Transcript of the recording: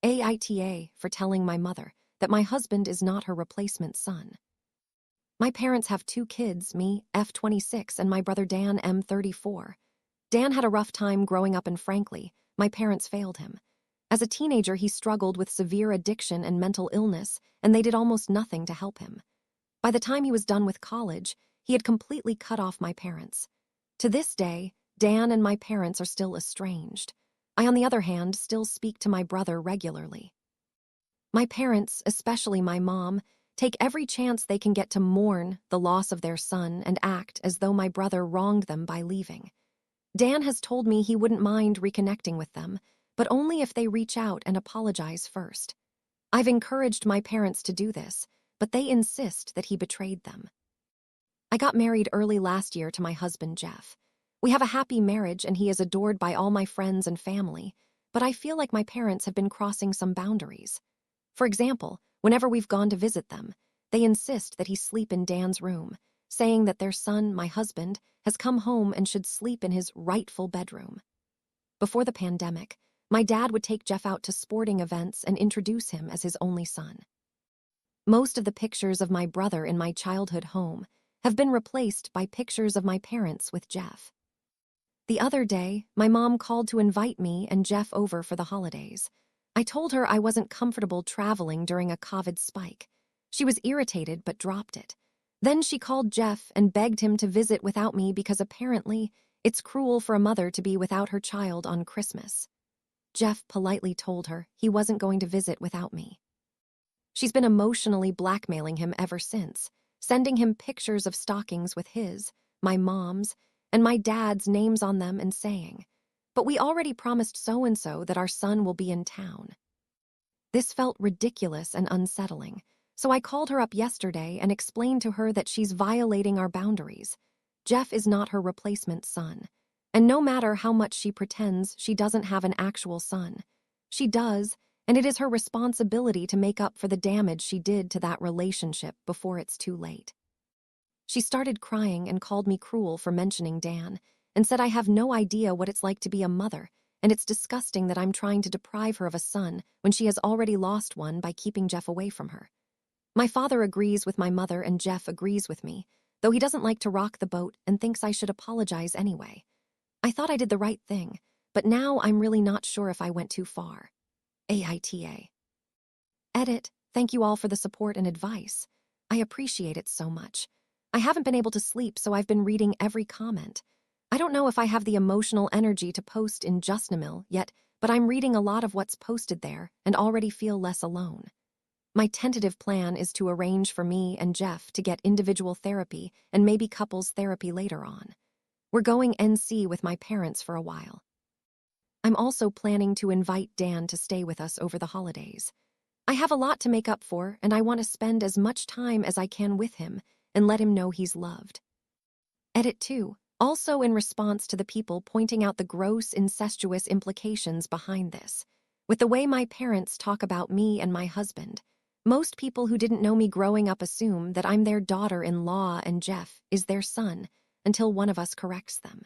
AITA for telling my mother that my husband is not her replacement son. My parents have 2 kids, me, F26, and my brother Dan, M34. Dan had a rough time growing up, and frankly, my parents failed him. As a teenager, he struggled with severe addiction and mental illness, and they did almost nothing to help him. By the time he was done with college, he had completely cut off my parents. To this day, Dan and my parents are still estranged. I, on the other hand, still speak to my brother regularly. My parents, especially my mom, take every chance they can get to mourn the loss of their son and act as though my brother wronged them by leaving. Dan has told me he wouldn't mind reconnecting with them, but only if they reach out and apologize first. I've encouraged my parents to do this, but they insist that he betrayed them. I got married early last year to my husband, Jeff. We have a happy marriage and he is adored by all my friends and family, but I feel like my parents have been crossing some boundaries. For example, whenever we've gone to visit them, they insist that he sleep in Dan's room, saying that their son, my husband, has come home and should sleep in his rightful bedroom. Before the pandemic, my dad would take Jeff out to sporting events and introduce him as his only son. Most of the pictures of my brother in my childhood home have been replaced by pictures of my parents with Jeff. The other day, my mom called to invite me and Jeff over for the holidays. I told her I wasn't comfortable traveling during a COVID spike. She was irritated but dropped it. Then she called Jeff and begged him to visit without me because apparently it's cruel for a mother to be without her child on Christmas. Jeff politely told her he wasn't going to visit without me. She's been emotionally blackmailing him ever since, sending him pictures of stockings with his, my mom's, and my dad's names on them and saying, "But we already promised so-and-so that our son will be in town." This felt ridiculous and unsettling, so I called her up yesterday and explained to her that she's violating our boundaries. Jeff is not her replacement son, and no matter how much she pretends she doesn't have an actual son, she does, and it is her responsibility to make up for the damage she did to that relationship before it's too late. She started crying and called me cruel for mentioning Dan, and said I have no idea what it's like to be a mother, and it's disgusting that I'm trying to deprive her of a son when she has already lost one by keeping Jeff away from her. My father agrees with my mother and Jeff agrees with me, though he doesn't like to rock the boat and thinks I should apologize anyway. I thought I did the right thing, but now I'm really not sure if I went too far. AITA. Edit. Thank you all for the support and advice. I appreciate it so much. I haven't been able to sleep, so I've been reading every comment. I don't know if I have the emotional energy to post in Justnamil yet, but I'm reading a lot of what's posted there and already feel less alone. My tentative plan is to arrange for me and Jeff to get individual therapy and maybe couples therapy later on. We're going NC with my parents for a while. I'm also planning to invite Dan to stay with us over the holidays. I have a lot to make up for, and I want to spend as much time as I can with him and let him know he's loved. Edit 2. Also in response to the people pointing out the gross incestuous implications behind this. With the way my parents talk about me and my husband, most people who didn't know me growing up assume that I'm their daughter-in-law and Jeff is their son until one of us corrects them.